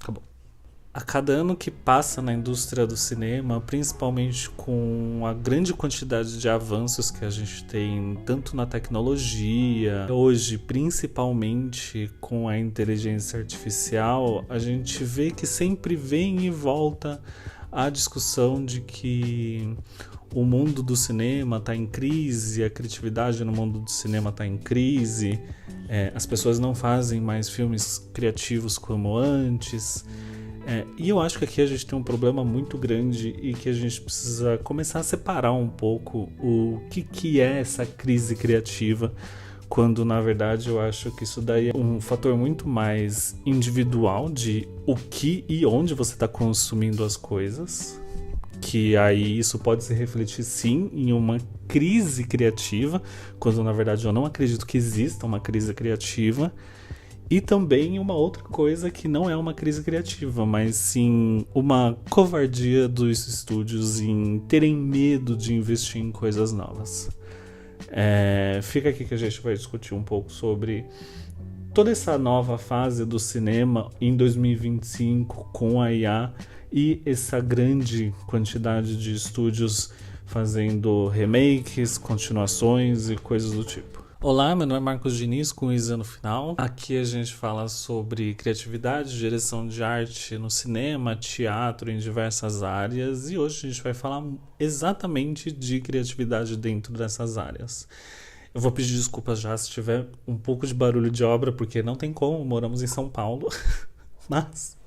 Acabou. A cada ano que passa na indústria do cinema, principalmente com a grande quantidade de avanços que a gente tem, tanto na tecnologia, hoje, principalmente com a inteligência artificial, a gente vê que sempre vem e volta a discussão de que o mundo do cinema está em crise, a criatividade no mundo do cinema está em crise, as pessoas não fazem mais filmes criativos como antes. E eu acho que aqui a gente tem um problema muito grande e que a gente precisa começar a separar um pouco o que é essa crise criativa, quando na verdade eu acho que isso daí é um fator muito mais individual de o que e onde você está consumindo as coisas, que aí isso pode se refletir sim em uma crise criativa, quando na verdade eu não acredito que exista uma crise criativa. E também uma outra coisa que não é uma crise criativa, mas sim uma covardia dos estúdios em terem medo de investir em coisas novas. Fica aqui que a gente vai discutir um pouco sobre toda essa nova fase do cinema em 2025 com a IA e essa grande quantidade de estúdios fazendo remakes, continuações e coisas do tipo. Olá, meu nome é Marcos Diniz, com Isa no final. Aqui a gente fala sobre criatividade, direção de arte no cinema, teatro, em diversas áreas. E hoje a gente vai falar exatamente de criatividade dentro dessas áreas. Eu vou pedir desculpas já se tiver um pouco de barulho de obra, porque não tem como, moramos em São Paulo. Mas,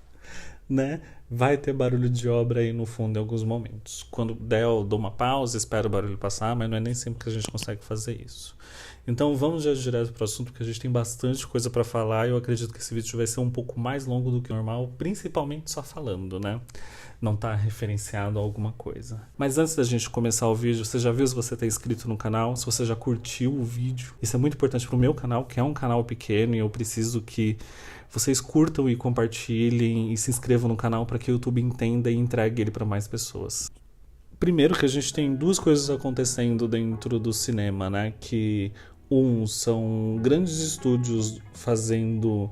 né, vai ter barulho de obra aí no fundo em alguns momentos. Quando der, eu dou uma pausa, espero o barulho passar, mas não é nem sempre que a gente consegue fazer isso. Então vamos já direto para o assunto, porque a gente tem bastante coisa para falar e eu acredito que esse vídeo vai ser um pouco mais longo do que o normal, principalmente só falando, né? Não tá referenciado a alguma coisa. Mas antes da gente começar o vídeo, você já viu se você está inscrito no canal, se você já curtiu o vídeo? Isso é muito importante pro meu canal, que é um canal pequeno e eu preciso que vocês curtam e compartilhem e se inscrevam no canal para que o YouTube entenda e entregue ele para mais pessoas. Primeiro que a gente tem duas coisas acontecendo dentro do cinema, né? Que são grandes estúdios fazendo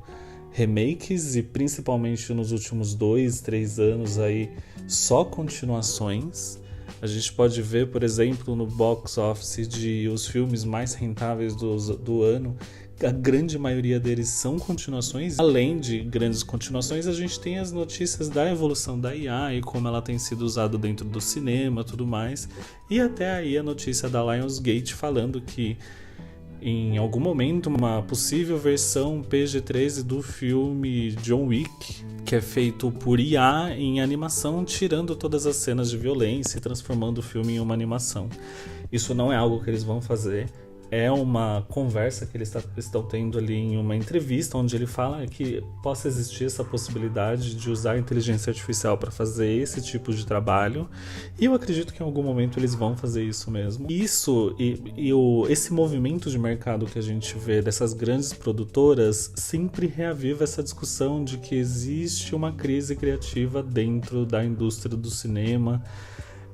remakes e principalmente nos últimos 2, 3 anos aí só continuações. A gente pode ver, por exemplo, no box office de os filmes mais rentáveis do ano, a grande maioria deles são continuações. Além de grandes continuações, a gente tem as notícias da evolução da IA e como ela tem sido usada dentro do cinema e tudo mais. E até aí a notícia da Lionsgate falando que em algum momento uma possível versão PG-13 do filme John Wick, que é feito por IA em animação, tirando todas as cenas de violência e transformando o filme em uma animação. Isso não é algo que eles vão fazer. É uma conversa que eles estão tendo ali em uma entrevista, onde ele fala que possa existir essa possibilidade de usar a inteligência artificial para fazer esse tipo de trabalho. E eu acredito que em algum momento eles vão fazer isso mesmo. Isso esse movimento de mercado que a gente vê dessas grandes produtoras sempre reaviva essa discussão de que existe uma crise criativa dentro da indústria do cinema.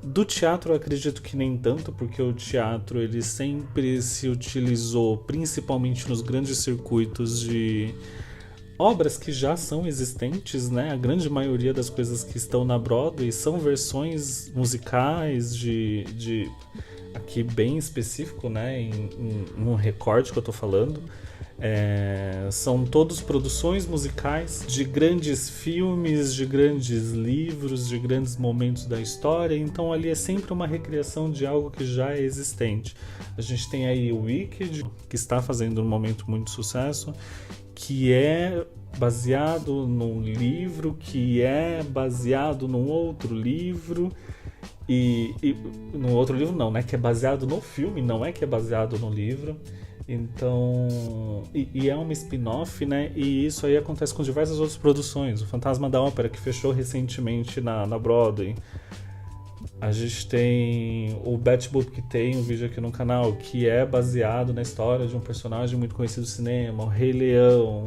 Do teatro eu acredito que nem tanto, porque o teatro ele sempre se utilizou principalmente nos grandes circuitos de obras que já são existentes, né? A grande maioria das coisas que estão na Broadway são versões musicais de aqui bem específico, né? Em um recorte que eu tô falando. São todas produções musicais de grandes filmes, de grandes livros, de grandes momentos da história. Então ali é sempre uma recriação de algo que já é existente. A gente tem aí o Wicked, que está fazendo um momento muito sucesso, que é baseado num livro, que é baseado num outro livro. E no outro livro não, né? Que é baseado no filme, não é que é baseado no livro. Então, e é uma spin-off, né? E isso aí acontece com diversas outras produções. O Fantasma da Ópera, que fechou recentemente na Broadway. A gente tem o Bat Boop, que tem um vídeo aqui no canal, que é baseado na história de um personagem muito conhecido do cinema, o Rei Leão.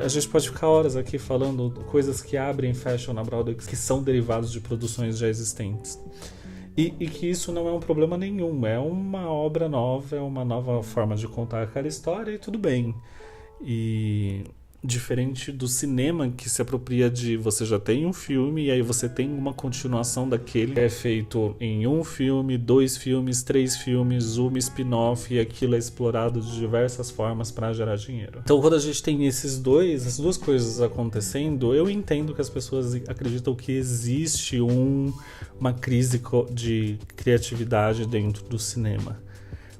A gente pode ficar horas aqui falando coisas que abrem e fecham na Broadway, que são derivados de produções já existentes. E que isso não é um problema nenhum, é uma obra nova, é uma nova forma de contar aquela história e tudo bem. E Diferente do cinema, que se apropria de você já tem um filme e aí você tem uma continuação daquele que é feito em um filme, 2 filmes, 3 filmes, uma spin-off, e aquilo é explorado de diversas formas para gerar dinheiro. Então quando a gente tem essas duas coisas acontecendo, eu entendo que as pessoas acreditam que existe uma crise de criatividade dentro do cinema.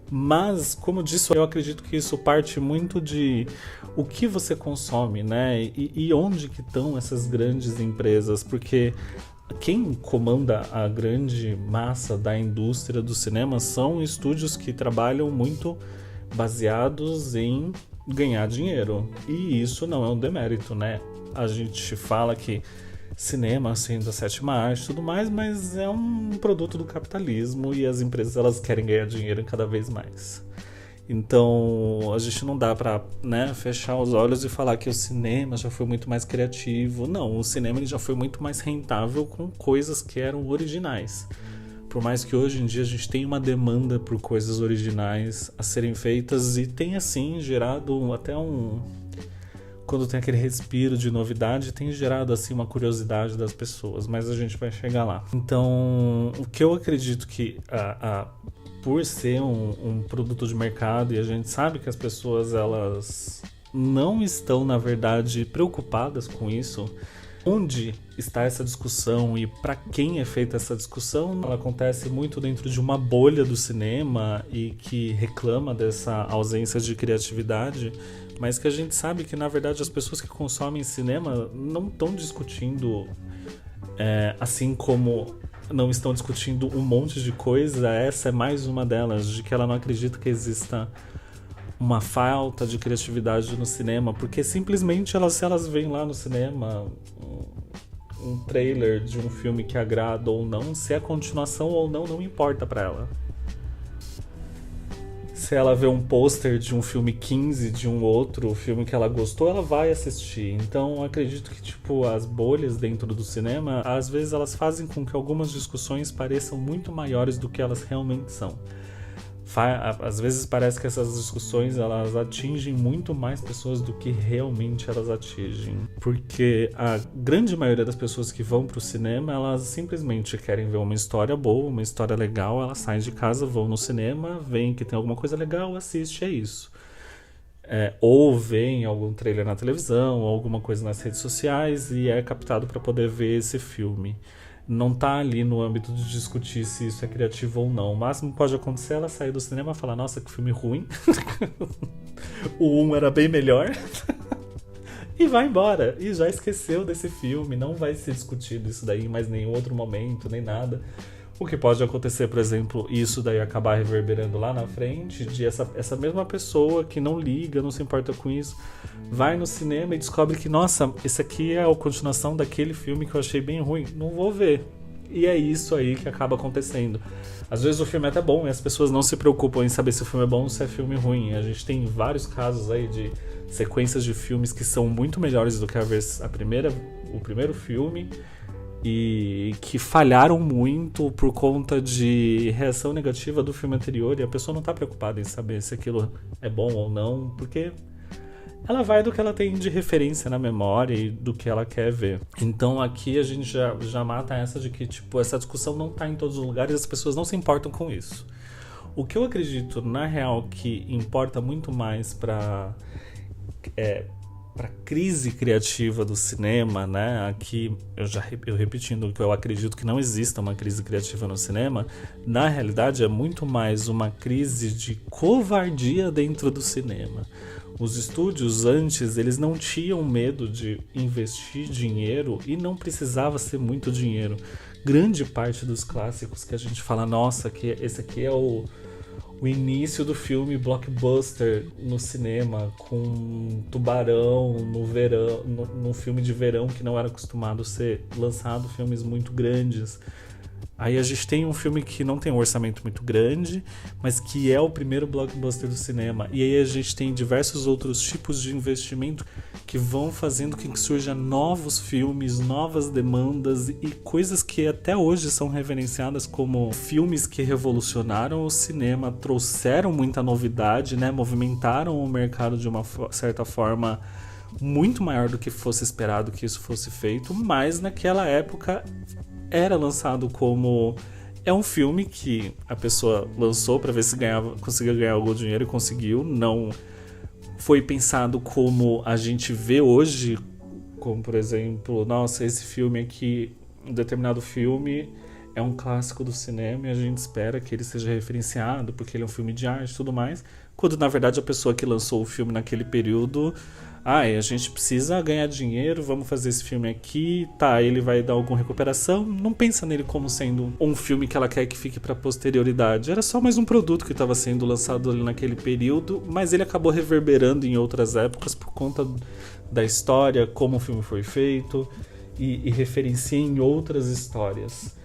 Mas, como eu disse, eu acredito que isso parte muito de o que você consome, né? E onde que estão essas grandes empresas, porque quem comanda a grande massa da indústria do cinema são estúdios que trabalham muito baseados em ganhar dinheiro. E isso não é um demérito, né? A gente fala que cinema sendo a sétima arte e tudo mais, mas é um produto do capitalismo e as empresas elas querem ganhar dinheiro cada vez mais. Então a gente não dá pra, né, fechar os olhos e falar que o cinema já foi muito mais criativo. Não, o cinema ele já foi muito mais rentável com coisas que eram originais. Por mais que hoje em dia a gente tenha uma demanda por coisas originais a serem feitas e tenha assim gerado até quando tem aquele respiro de novidade, tem gerado assim uma curiosidade das pessoas, mas a gente vai chegar lá. Então, o que eu acredito que por ser um produto de mercado, e a gente sabe que as pessoas elas não estão, na verdade, preocupadas com isso, onde está essa discussão e para quem é feita essa discussão, ela acontece muito dentro de uma bolha do cinema e que reclama dessa ausência de criatividade, mas que a gente sabe que, na verdade, as pessoas que consomem cinema não estão discutindo, assim como não estão discutindo um monte de coisa, essa é mais uma delas, de que ela não acredita que exista uma falta de criatividade no cinema, porque simplesmente se elas veem lá no cinema um trailer de um filme que agrada ou não, se é continuação ou não importa pra ela. Se ela vê um pôster de um filme 15 de um outro filme que ela gostou, ela vai assistir. Então, acredito que as bolhas dentro do cinema, às vezes elas fazem com que algumas discussões pareçam muito maiores do que elas realmente são. Às vezes parece que essas discussões elas atingem muito mais pessoas do que realmente elas atingem, porque a grande maioria das pessoas que vão pro cinema, elas simplesmente querem ver uma história boa, uma história legal, elas saem de casa, vão no cinema, veem que tem alguma coisa legal, assiste, é isso. Ou veem algum trailer na televisão, ou alguma coisa nas redes sociais e é captado para poder ver esse filme. Não tá ali no âmbito de discutir se isso é criativo ou não. O máximo que pode acontecer é ela sair do cinema e falar: nossa, que filme ruim. O 1 era bem melhor. E vai embora. E já esqueceu desse filme. Não vai ser discutido isso daí em mais nenhum outro momento, nem nada. O que pode acontecer, por exemplo, isso daí acabar reverberando lá na frente, de essa mesma pessoa que não liga, não se importa com isso, vai no cinema e descobre que, nossa, esse aqui é a continuação daquele filme que eu achei bem ruim, não vou ver. E é isso aí que acaba acontecendo. Às vezes o filme é até bom e as pessoas não se preocupam em saber se o filme é bom ou se é filme ruim. A gente tem vários casos aí de sequências de filmes que são muito melhores do que o primeiro filme, e que falharam muito por conta de reação negativa do filme anterior, e a pessoa não tá preocupada em saber se aquilo é bom ou não, porque ela vai do que ela tem de referência na memória e do que ela quer ver. Então aqui a gente já mata essa de que essa discussão não tá em todos os lugares, as pessoas não se importam com isso. O que eu acredito, na real, que importa muito mais para crise criativa do cinema, né? Aqui eu repetindo que eu acredito que não exista uma crise criativa no cinema, na realidade é muito mais uma crise de covardia dentro do cinema. Os estúdios antes, eles não tinham medo de investir dinheiro e não precisava ser muito dinheiro. Grande parte dos clássicos que a gente fala, nossa, que esse aqui é o início do filme blockbuster no cinema, com Tubarão no verão, num filme de verão que não era acostumado a ser lançado, filmes muito grandes. Aí a gente tem um filme que não tem um orçamento muito grande, mas que é o primeiro blockbuster do cinema. E aí a gente tem diversos outros tipos de investimento que vão fazendo com que surjam novos filmes, novas demandas e coisas que até hoje são reverenciadas como filmes que revolucionaram o cinema, trouxeram muita novidade, né? Movimentaram o mercado de uma certa forma muito maior do que fosse esperado que isso fosse feito, mas naquela época era lançado como... É um filme que a pessoa lançou para ver se conseguia ganhar algum dinheiro e conseguiu. Não foi pensado como a gente vê hoje, como por exemplo, nossa, esse filme aqui, um determinado filme é um clássico do cinema e a gente espera que ele seja referenciado porque ele é um filme de arte e tudo mais, quando na verdade a pessoa que lançou o filme naquele período, a gente precisa ganhar dinheiro, vamos fazer esse filme aqui, tá, ele vai dar alguma recuperação, não pensa nele como sendo um filme que ela quer que fique pra posterioridade, era só mais um produto que estava sendo lançado ali naquele período, mas ele acabou reverberando em outras épocas por conta da história, como o filme foi feito e referencia em outras histórias.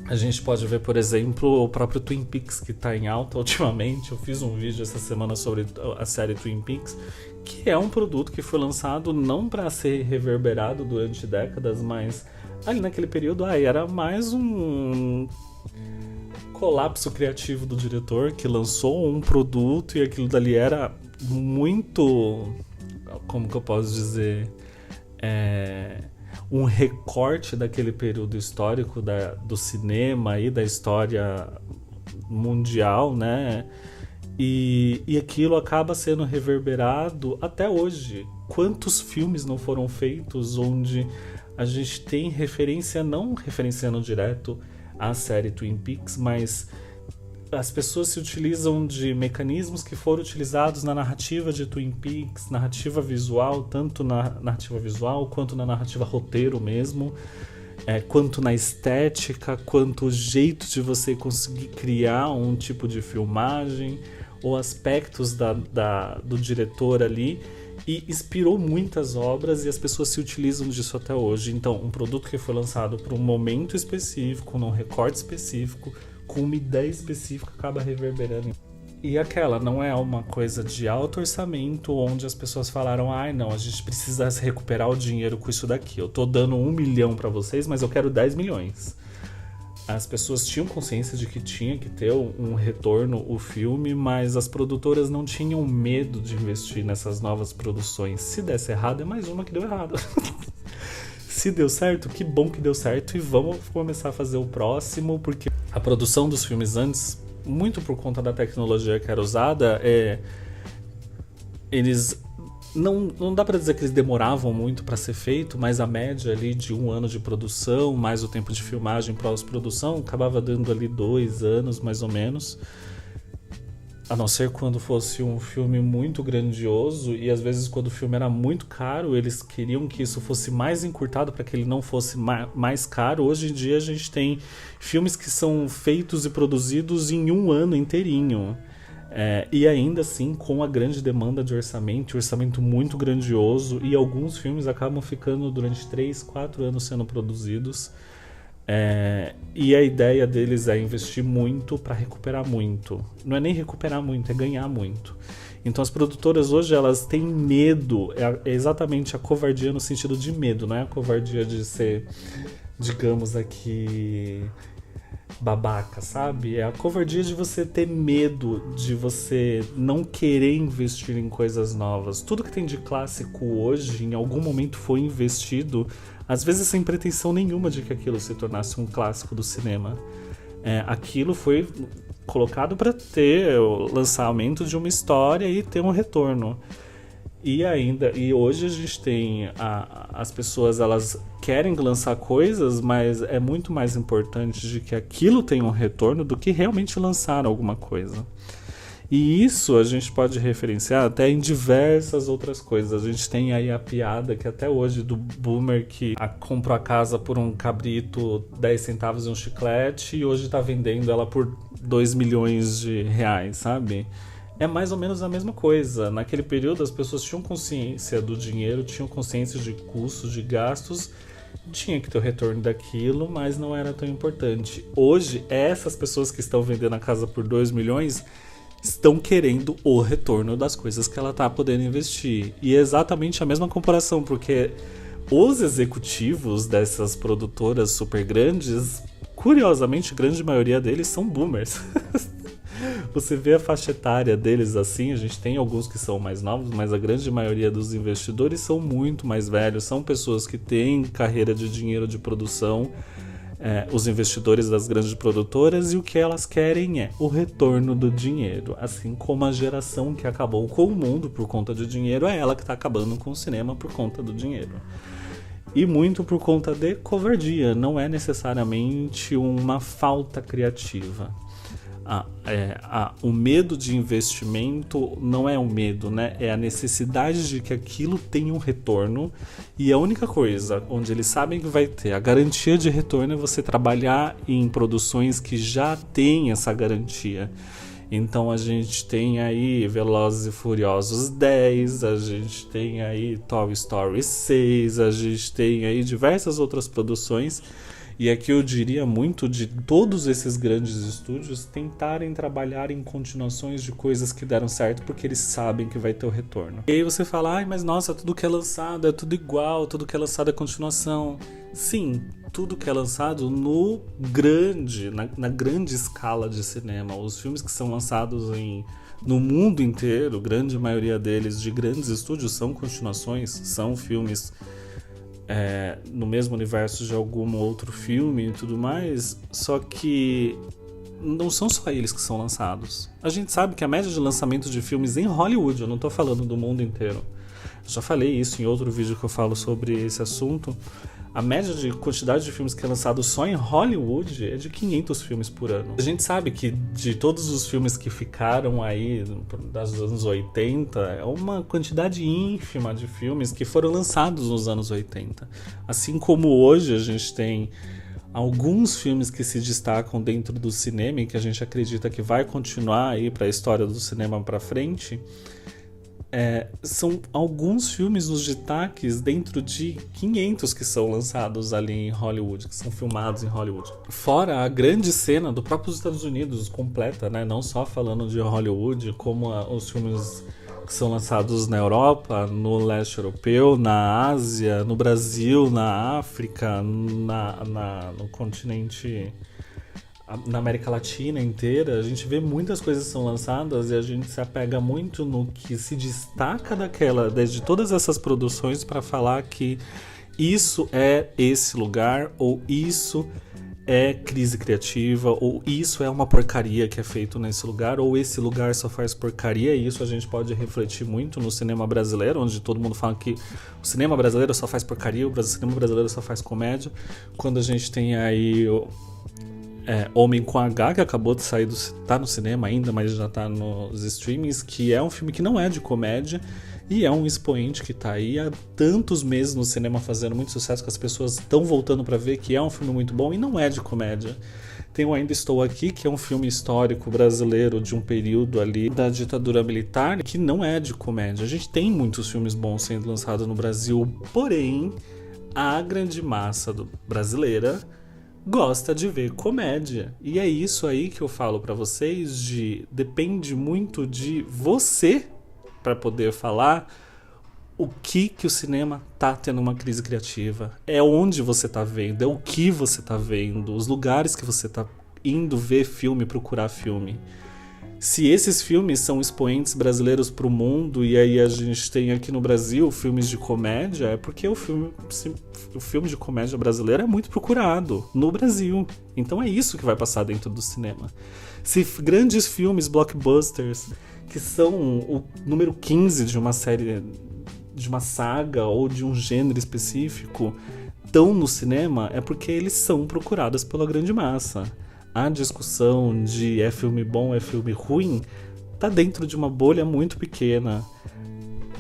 A gente pode ver, por exemplo, o próprio Twin Peaks, que está em alta ultimamente. Eu fiz um vídeo essa semana sobre a série Twin Peaks, que é um produto que foi lançado não para ser reverberado durante décadas, mas ali naquele período era mais um colapso criativo do diretor, que lançou um produto e aquilo dali era muito... Como que eu posso dizer? Um recorte daquele período histórico do cinema e da história mundial, né? E aquilo acaba sendo reverberado até hoje. Quantos filmes não foram feitos onde a gente tem referência, não referenciando direto a série Twin Peaks, mas as pessoas se utilizam de mecanismos que foram utilizados na narrativa de Twin Peaks, narrativa visual, tanto na narrativa visual quanto na narrativa roteiro mesmo, quanto na estética, quanto o jeito de você conseguir criar um tipo de filmagem, ou aspectos do diretor ali, e inspirou muitas obras e as pessoas se utilizam disso até hoje. Então, um produto que foi lançado para um momento específico, num recorte específico, com uma ideia específica, acaba reverberando. E aquela não é uma coisa de alto orçamento, onde as pessoas falaram, não, a gente precisa recuperar o dinheiro com isso daqui. Eu tô dando 1 milhão para vocês, mas eu quero 10 milhões. As pessoas tinham consciência de que tinha que ter um retorno o filme, mas as produtoras não tinham medo de investir nessas novas produções. Se desse errado, é mais uma que deu errado. Se deu certo, que bom que deu certo, e vamos começar a fazer o próximo, porque a produção dos filmes antes, muito por conta da tecnologia que era usada, eles não dá pra dizer que eles demoravam muito para ser feito, mas a média ali de 1 ano de produção, mais o tempo de filmagem pós-produção, acabava dando ali 2 anos mais ou menos. A não ser quando fosse um filme muito grandioso, e às vezes quando o filme era muito caro, eles queriam que isso fosse mais encurtado para que ele não fosse mais caro. Hoje em dia a gente tem filmes que são feitos e produzidos em 1 ano inteirinho. E ainda assim com a grande demanda de orçamento muito grandioso, e alguns filmes acabam ficando durante 3, 4 anos sendo produzidos. E a ideia deles é investir muito para recuperar muito. Não é nem recuperar muito, é ganhar muito. Então as produtoras hoje, elas têm medo, é exatamente a covardia no sentido de medo, não é a covardia de ser, digamos aqui, babaca, sabe? É a covardia de você ter medo, de você não querer investir em coisas novas. Tudo que tem de clássico hoje, em algum momento foi investido, às vezes sem pretensão nenhuma de que aquilo se tornasse um clássico do cinema. Aquilo foi colocado para ter o lançamento de uma história e ter um retorno. E hoje a gente tem as pessoas, elas querem lançar coisas, mas é muito mais importante de que aquilo tenha um retorno do que realmente lançar alguma coisa. E isso a gente pode referenciar até em diversas outras coisas. A gente tem aí a piada que até hoje do boomer que comprou a casa por um cabrito, 10 centavos e um chiclete, e hoje tá vendendo ela por 2 milhões de reais, sabe? É mais ou menos a mesma coisa. Naquele período as pessoas tinham consciência do dinheiro, tinham consciência de custos, de gastos, tinha que ter o retorno daquilo, mas não era tão importante. Hoje, essas pessoas que estão vendendo a casa por 2 milhões estão querendo o retorno das coisas que ela está podendo investir. E é exatamente a mesma comparação, porque os executivos dessas produtoras super grandes, curiosamente, a grande maioria deles são boomers. Você vê a faixa etária deles assim, a gente tem alguns que são mais novos, mas a grande maioria dos investidores são muito mais velhos, são pessoas que têm carreira de dinheiro de produção, os investidores das grandes produtoras, e o que elas querem é o retorno do dinheiro. Assim como a geração que acabou com o mundo por conta de dinheiro, é ela que está acabando com o cinema por conta do dinheiro. E muito por conta de covardia, não é necessariamente uma falta criativa. O medo de investimento não é um medo, né? É a necessidade de que aquilo tenha um retorno, e a única coisa onde eles sabem que vai ter a garantia de retorno é você trabalhar em produções que já têm essa garantia. Então a gente tem aí Velozes e Furiosos 10, a gente tem aí Toy Story 6, a gente tem aí diversas outras produções. E aqui eu diria muito de todos esses grandes estúdios tentarem trabalhar em continuações de coisas que deram certo, porque eles sabem que vai ter o retorno. E aí você fala, mas nossa, tudo que é lançado é tudo igual, tudo que é lançado é continuação. Sim, tudo que é lançado na grande escala de cinema. Os filmes que são lançados no mundo inteiro, grande maioria deles de grandes estúdios, são continuações, são filmes no mesmo universo de algum outro filme e tudo mais, só que não são só eles que são lançados. A gente sabe que a média de lançamento de filmes em Hollywood, eu não estou falando do mundo inteiro, eu já falei isso em outro vídeo que eu falo sobre esse assunto, a média de quantidade de filmes que é lançado só em Hollywood é de 500 filmes por ano. A gente sabe que de todos os filmes que ficaram aí dos anos 80, é uma quantidade ínfima de filmes que foram lançados nos anos 80. Assim como hoje a gente tem alguns filmes que se destacam dentro do cinema e que a gente acredita que vai continuar aí para a história do cinema para frente. São alguns filmes nos destaques dentro de 500 que são lançados ali em Hollywood, que são filmados em Hollywood. Fora a grande cena do próprio Estados Unidos completa, né? Não só falando de Hollywood, como os filmes que são lançados na Europa, no leste europeu, na Ásia, no Brasil, na África, no continente... Na América Latina inteira, a gente vê muitas coisas que são lançadas e a gente se apega muito no que se destaca desde todas essas produções, para falar que isso é esse lugar, ou isso é crise criativa, ou isso é uma porcaria que é feito nesse lugar, ou esse lugar só faz porcaria. E isso a gente pode refletir muito no cinema brasileiro, onde todo mundo fala que o cinema brasileiro só faz porcaria, o cinema brasileiro só faz comédia, quando a gente tem aí Homem com H, que acabou de sair tá no cinema ainda, mas já tá nos streamings, que é um filme que não é de comédia e é um expoente que tá aí há tantos meses no cinema fazendo muito sucesso, que as pessoas estão voltando para ver, que é um filme muito bom e não é de comédia. Tem o Ainda Estou Aqui, que é um filme histórico brasileiro de um período ali da ditadura militar, que não é de comédia. A gente tem muitos filmes bons sendo lançados no Brasil, porém a grande massa brasileira gosta de ver comédia. E é isso aí que eu falo pra vocês, depende muito de você para poder falar o que o cinema tá tendo uma crise criativa. É onde você tá vendo, é o que você tá vendo, os lugares que você tá indo ver filme, procurar filme. Se esses filmes são expoentes brasileiros pro mundo, e aí a gente tem aqui no Brasil filmes de comédia, é porque o filme de comédia brasileiro é muito procurado no Brasil. Então é isso que vai passar dentro do cinema. Se grandes filmes blockbusters, que são o número 15 de uma série, de uma saga ou de um gênero específico, estão no cinema, é porque eles são procurados pela grande massa. A discussão de é filme bom, é filme ruim, tá dentro de uma bolha muito pequena.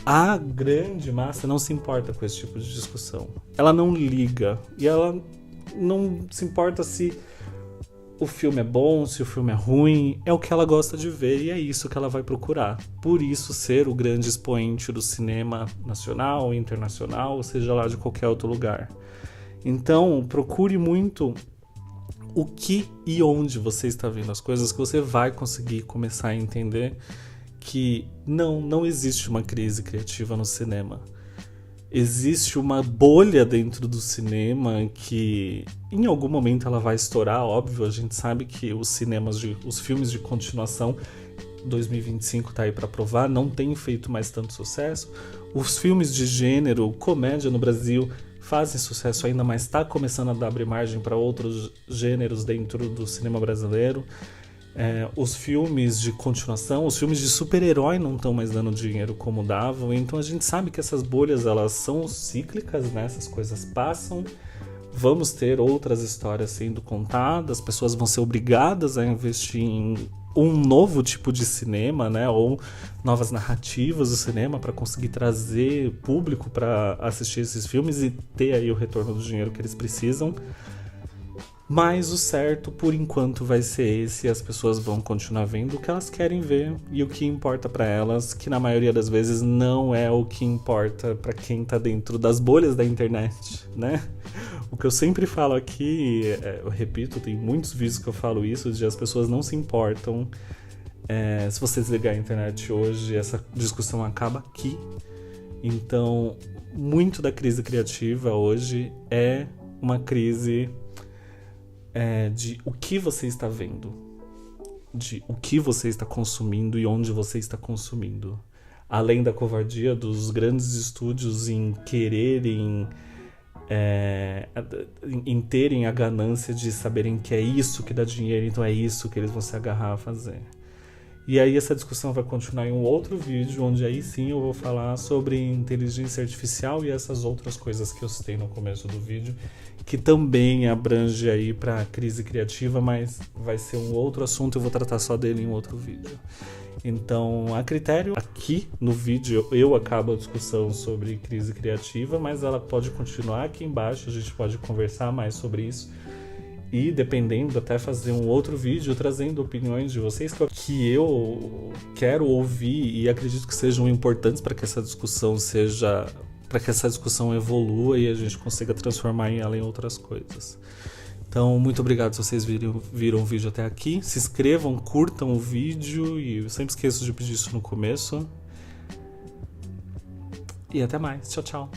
A grande massa não se importa com esse tipo de discussão. Ela não liga. E ela não se importa se o filme é bom, se o filme é ruim. É o que ela gosta de ver e é isso que ela vai procurar. Por isso ser o grande expoente do cinema nacional, internacional, ou seja lá de qualquer outro lugar. Então, procure muito o que e onde você está vendo as coisas, que você vai conseguir começar a entender que não existe uma crise criativa no cinema. Existe uma bolha dentro do cinema que em algum momento ela vai estourar, óbvio. A gente sabe que os filmes de continuação, 2025 tá aí para provar, não tem feito mais tanto sucesso. Os filmes de gênero, comédia no Brasil, fazem sucesso ainda, mas está começando a abrir margem para outros gêneros dentro do cinema brasileiro. Os filmes de continuação, os filmes de super-herói não estão mais dando dinheiro como davam, então a gente sabe que essas bolhas elas são cíclicas, né? Essas coisas passam, vamos ter outras histórias sendo contadas, as pessoas vão ser obrigadas a investir em um novo tipo de cinema, né? Ou novas narrativas do cinema para conseguir trazer público para assistir esses filmes e ter aí o retorno do dinheiro que eles precisam. Mas o certo, por enquanto, vai ser esse. As pessoas vão continuar vendo o que elas querem ver e o que importa pra elas, que na maioria das vezes não é o que importa pra quem tá dentro das bolhas da internet, né? O que eu sempre falo aqui, eu repito, tem muitos vídeos que eu falo isso, de as pessoas não se importam. Se você desligar a internet hoje, essa discussão acaba aqui. Então, muito da crise criativa hoje é uma crise de o que você está vendo, de o que você está consumindo e onde você está consumindo. Além da covardia dos grandes estúdios em quererem, em terem a ganância de saberem que é isso que dá dinheiro, então é isso que eles vão se agarrar a fazer. E aí essa discussão vai continuar em um outro vídeo, onde aí sim eu vou falar sobre inteligência artificial e essas outras coisas que eu citei no começo do vídeo, que também abrange aí para crise criativa, mas vai ser um outro assunto, eu vou tratar só dele em outro vídeo. Então, a critério, aqui no vídeo eu acabo a discussão sobre crise criativa, mas ela pode continuar aqui embaixo, a gente pode conversar mais sobre isso. E, dependendo, até fazer um outro vídeo trazendo opiniões de vocês que eu quero ouvir e acredito que sejam importantes para que essa discussão evolua e a gente consiga transformar ela em outras coisas. Então, muito obrigado se vocês viram o vídeo até aqui. Se inscrevam, curtam o vídeo e eu sempre esqueço de pedir isso no começo. E até mais. Tchau, tchau.